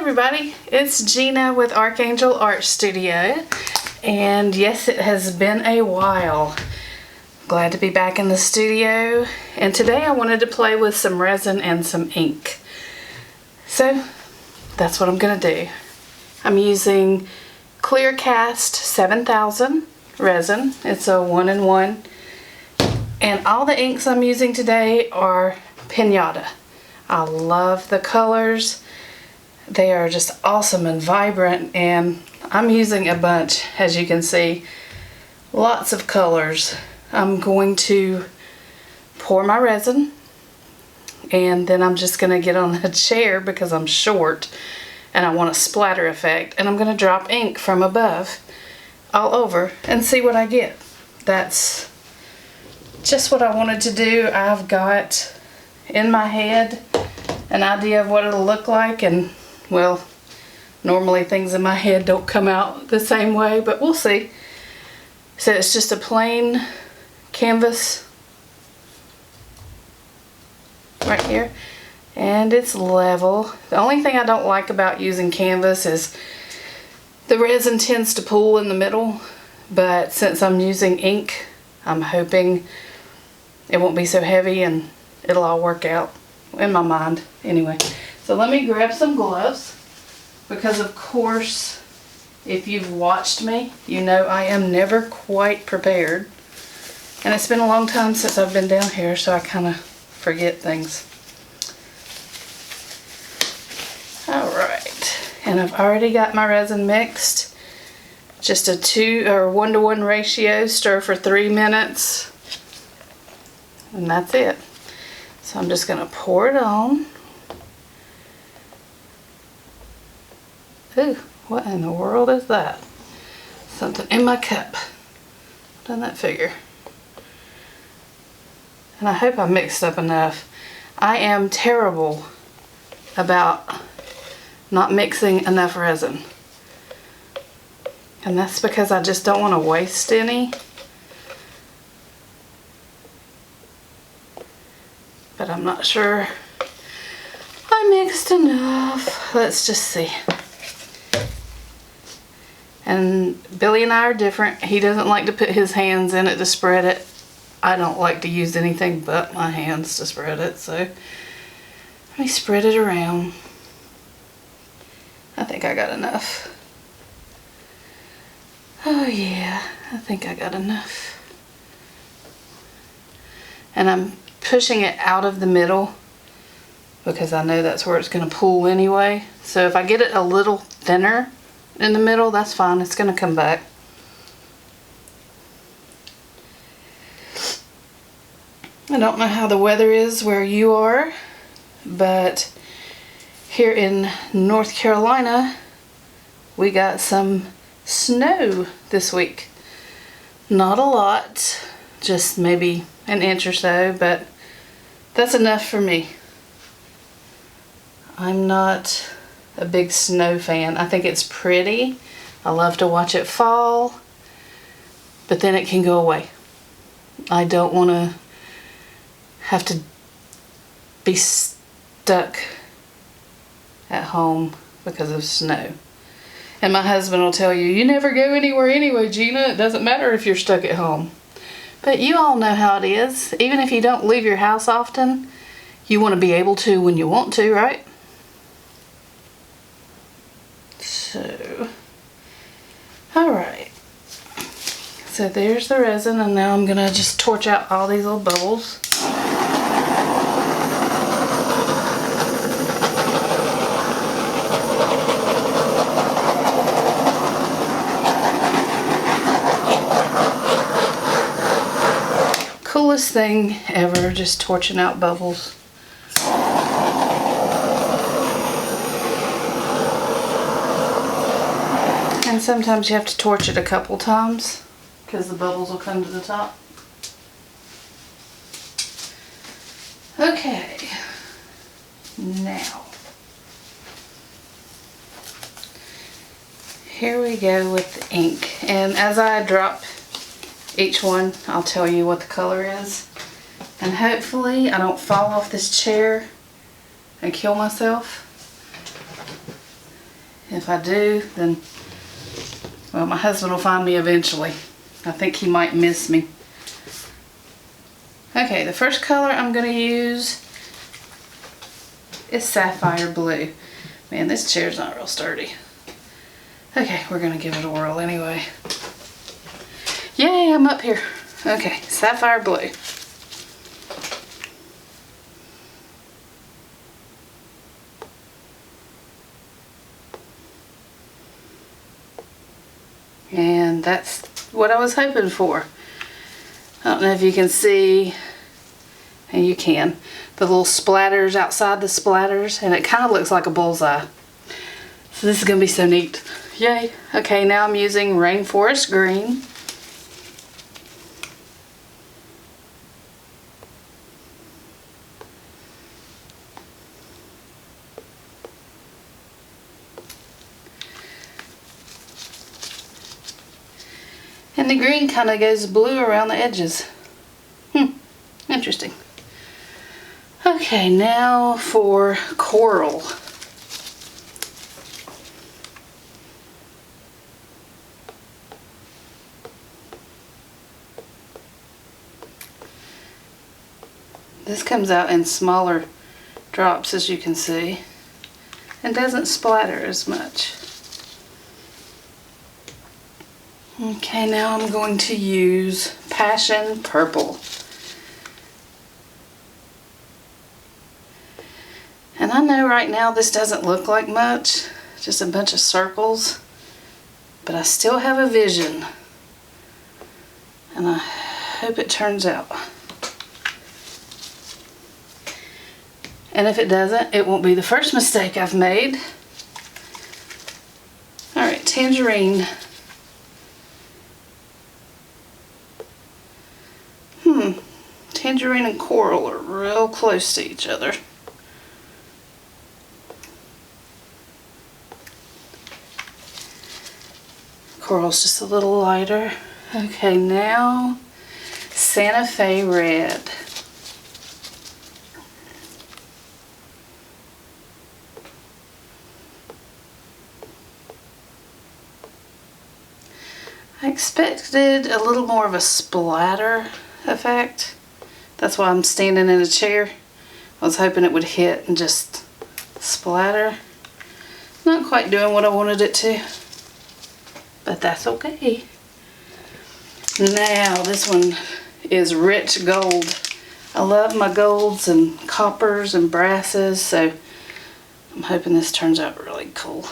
everybody, it's Gina with Archangel Art Studio, and yes, it has been a while. Glad to be back in the studio, and today I wanted to play with some resin and some ink. So that's what I'm gonna do. I'm using Clear Cast 7000 resin. It's a 1-in-1, and all the inks I'm using today are Pinata. I love the colors. They are just awesome and vibrant, and I'm using a bunch, as you can see. Lots of colors. I'm going to pour my resin, and then I'm just going to get on a chair because I'm short and I want a splatter effect, and I'm going to drop ink from above all over and see what I get. That's just what I wanted to do. I've got in my head an idea of what it'll look like, and well, normally things in my head don't come out the same way, but we'll see. So it's just a plain canvas right here, and it's level. The only thing I don't like about using canvas is the resin tends to pool in the middle, but since I'm using ink, I'm hoping it won't be so heavy and it'll all work out in my mind. Anyway, so let me grab some gloves, because of course, if you've watched me, you know I am never quite prepared. And it's been a long time since I've been down here, so I kind of forget things. Alright, and I've already got my resin mixed. Just a 1-to-1 ratio, stir for 3 minutes. And that's it. So I'm just going to pour it on. Ooh, what in the world is that? Something in my cup. Doesn't that figure? And I hope I mixed up enough. I am terrible about not mixing enough resin. And that's because I just don't want to waste any. But I'm not sure I mixed enough. Let's just see. And Billy and I are different. He doesn't like to put his hands in it to spread it. I don't like to use anything but my hands to spread it. So let me spread it around. I think I got enough. Oh yeah, I think I got enough. And I'm pushing it out of the middle because I know that's where it's going to pool anyway. So if I get it a little thinner in the middle, that's fine. It's going to come back. I don't know how the weather is where you are, but here in North Carolina, we got some snow this week. Not a lot, just maybe an inch or so, but that's enough for me. I'm not a big snow fan. I think it's pretty. I love to watch it fall, but then it can go away. I don't want to have to be stuck at home because of snow. And my husband will tell you, you never go anywhere anyway, Gina. It doesn't matter if you're stuck at home. But you all know how it is. Even if you don't leave your house often, you want to be able to when you want to, right? So, alright. So there's the resin, and now I'm going to just torch out all these little bubbles. Coolest thing ever, just torching out bubbles. And sometimes you have to torch it a couple times because the bubbles will come to the top. Okay, now here we go with the ink, and as I drop each one, I'll tell you what the color is, and hopefully I don't fall off this chair and kill myself. If I do, then, well, my husband will find me eventually. I think he might miss me. Okay, the first color I'm going to use is Sapphire Blue. Man, this chair's not real sturdy. Okay, we're going to give it a whirl anyway. Yay, I'm up here. Okay, Sapphire Blue. And that's what I was hoping for. I don't know if you can see, and you can, the little splatters outside the splatters, and it kind of looks like a bullseye. So this is going to be so neat. Yay. Okay, now I'm using Rainforest Green. And the green kind of goes blue around the edges. Interesting. Okay, now for Coral. This comes out in smaller drops, as you can see, and doesn't splatter as much. Okay, now I'm going to use Passion Purple. And I know right now this doesn't look like much, just a bunch of circles, but I still have a vision. And I hope it turns out. And if it doesn't, it won't be the first mistake I've made. Alright, Tangerine. Tangerine and Coral are real close to each other. Coral's just a little lighter. Okay, now Santa Fe Red. I expected a little more of a splatter effect. That's why I'm standing in a chair. I was hoping it would hit and just splatter. Not quite doing what I wanted it to, but that's okay. Now this one is Rich Gold. I love my golds and coppers and brasses, so I'm hoping this turns out really cool.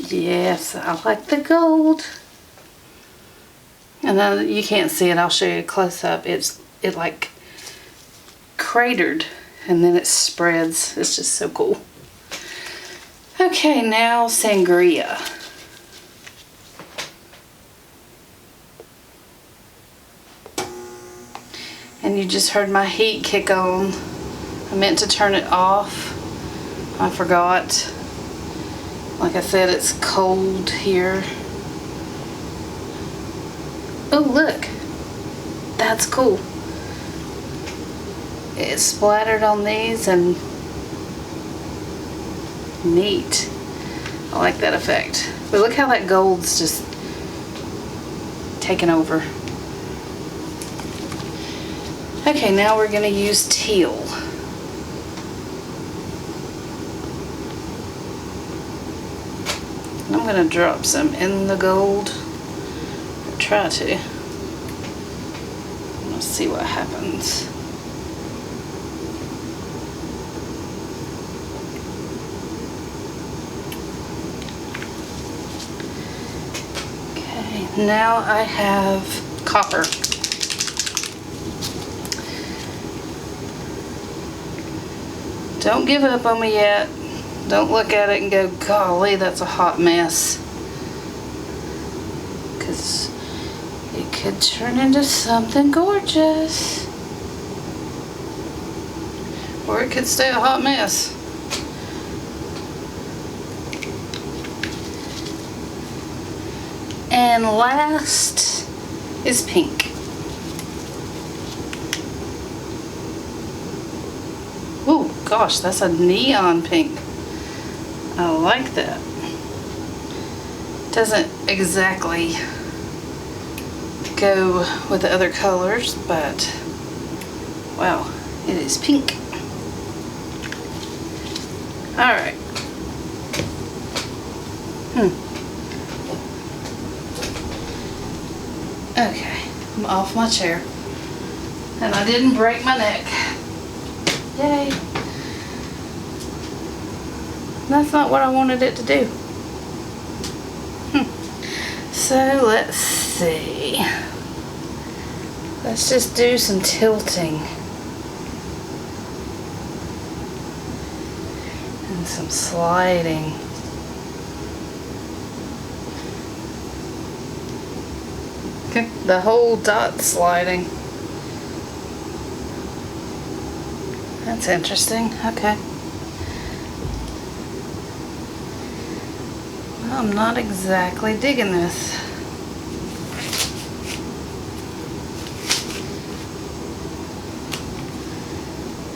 Yes, I like the gold. And then you can't see it, I'll show you a close up. It like cratered and then it spreads. It's just so cool. Okay, now Sangria. And you just heard my heat kick on. I meant to turn it off. I forgot. Like I said, it's cold here. Oh, look. That's cool. It splattered on these and neat. I like that effect. But look how that gold's just taken over. Okay, now we're going to use teal. I'm going to drop some in the gold, or try to. Let's see what happens. Okay, now I have copper. Don't give up on me yet. Don't look at it and go, golly, that's a hot mess. Because it could turn into something gorgeous. Or it could stay a hot mess. And last is pink. Oh gosh, that's a neon pink. I like that. Doesn't exactly go with the other colors, but wow, it is pink. Alright. Okay, I'm off my chair. And I didn't break my neck. Yay. That's not what I wanted it to do. So let's see. Let's just do some tilting. And some sliding. The whole dot sliding. That's interesting. Okay. Well, I'm not exactly digging this.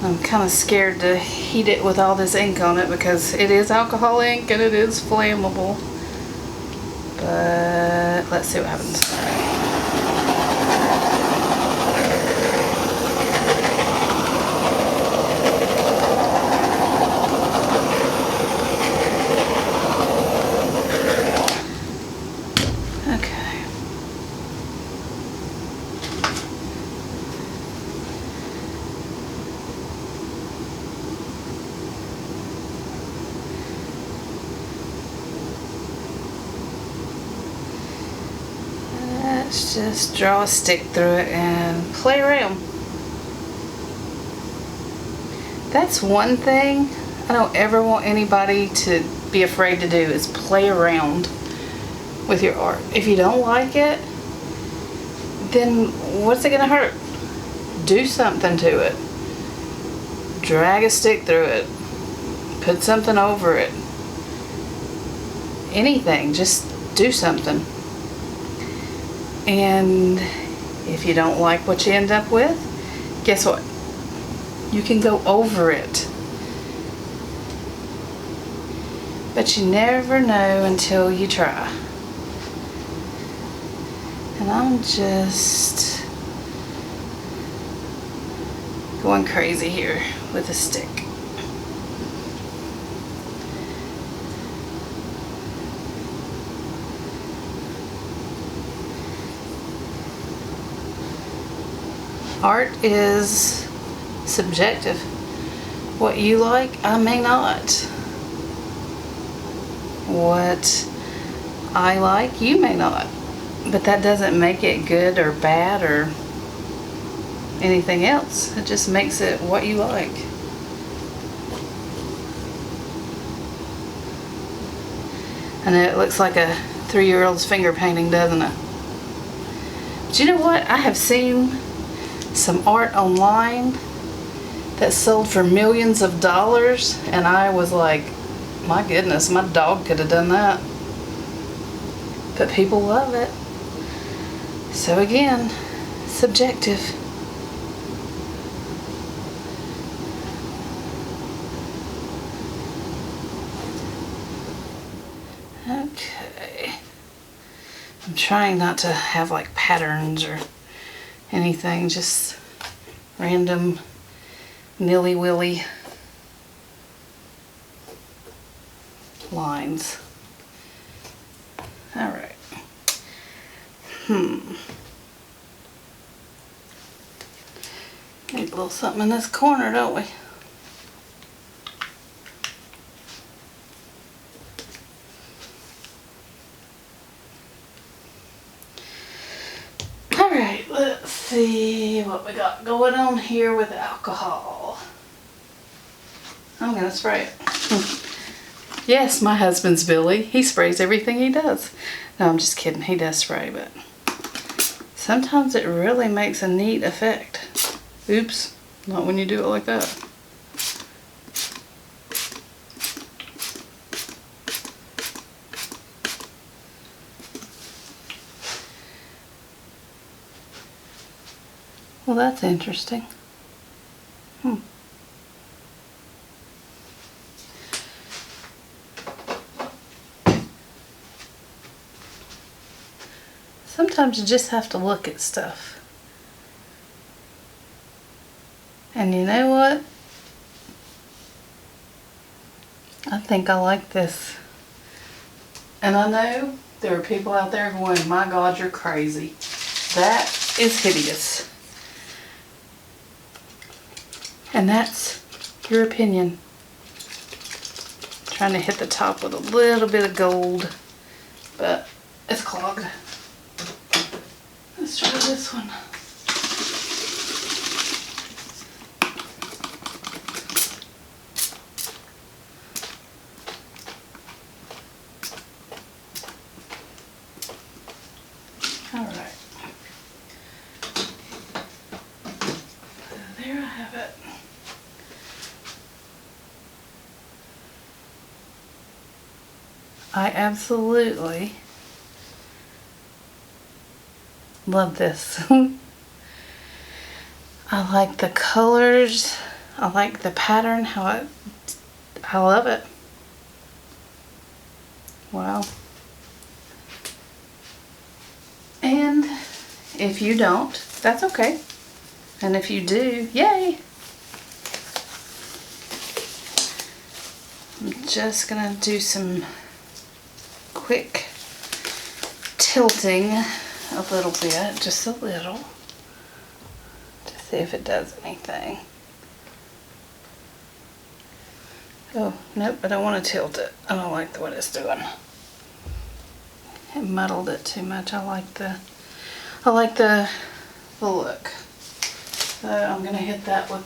I'm kind of scared to heat it with all this ink on it because it is alcohol ink and it is flammable. But let's see what happens. Let's just draw a stick through it and play around. That's one thing I don't ever want anybody to be afraid to do, is play around with your art. If you don't like it, then what's it gonna hurt? Do something to it. Drag a stick through it. Put something over it. Anything, just do something. And if you don't like what you end up with, guess what? You can go over it. But you never know until you try. And I'm just going crazy here with a stick. Art is subjective. What you like, I may not. What I like, you may not. But that doesn't make it good or bad or anything else. It just makes it what you like. I know it looks like a 3-year-old's finger painting, doesn't it? But you know what? I have seen some art online that sold for millions of dollars, and I was like, my goodness, my dog could have done that. But people love it. So again, subjective. Okay. I'm trying not to have like patterns or anything, just random nilly-willy lines. All right. Need a little something in this corner, don't we? Alright, let's see what we got going on here with alcohol. I'm gonna spray it. Yes, my husband's Billy. He sprays everything he does. No, I'm just kidding. He does spray, but sometimes it really makes a neat effect. Oops, not when you do it like that. Well, that's interesting. Sometimes you just have to look at stuff. And you know what? I think I like this. And I know there are people out there going, my God, you're crazy. That is hideous. And that's your opinion. Trying to hit the top with a little bit of gold, but it's clogged. Let's try this one. All right. So there I have it. I absolutely love this. I like the colors. I like the pattern, I love it. Wow. And if you don't, that's okay. And if you do, yay. I'm just gonna do some quick tilting a little bit, just a little, to see if it does anything. Oh, nope, I don't want to tilt it. I don't like what it's doing. It muddled it too much. I like the look. So I'm gonna hit that with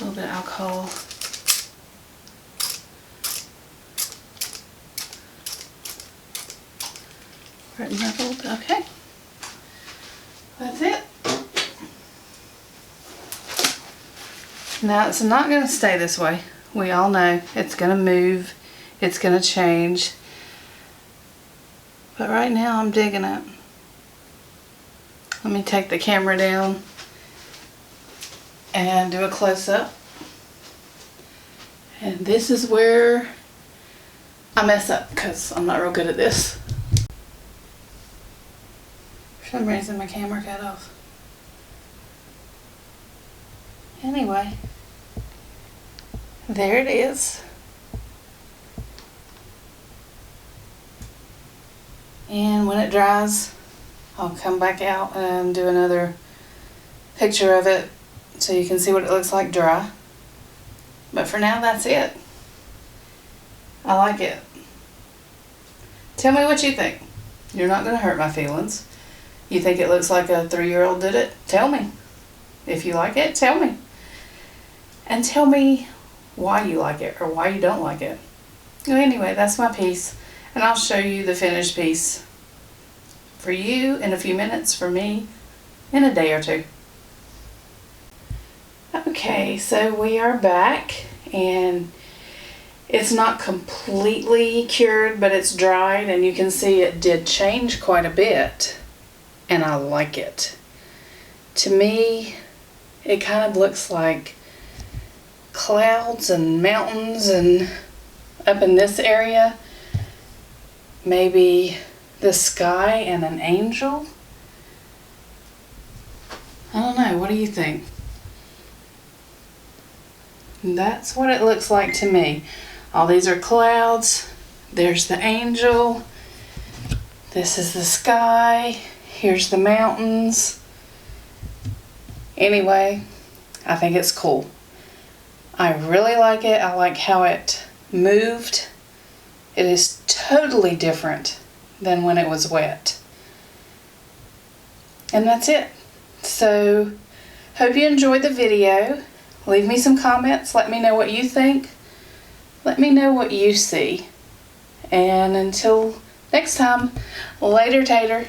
a little bit of alcohol. Where it muddled. Okay. That's it. Now it's not gonna stay this way. We all know it's gonna move. It's gonna change. But right now I'm digging it. Let me take the camera down and do a close-up. And this is where I mess up because I'm not real good at this. For some reason my camera cut off. Anyway, there it is. And when it dries, I'll come back out and do another picture of it so you can see what it looks like dry. But for now, that's it. I like it. Tell me what you think. You're not going to hurt my feelings. You think it looks like a 3-year-old did it? Tell me. If you like it, tell me. And tell me why you like it or why you don't like it. Well, anyway, that's my piece. And I'll show you the finished piece for you in a few minutes, for me in a day or two. Okay, so we are back, and it's not completely cured, but it's dried, and you can see it did change quite a bit, and I like it. To me, it kind of looks like clouds and mountains, and up in this area, maybe the sky and an angel. I don't know, what do you think? That's what it looks like to me. All these are clouds. There's the angel. This is the sky. Here's the mountains. Anyway, I think it's cool. I really like it. I like how it moved. It is totally different than when it was wet. And that's it. So, hope you enjoyed the video. Leave me some comments. Let me know what you think. Let me know what you see. And until next time, later, Tater.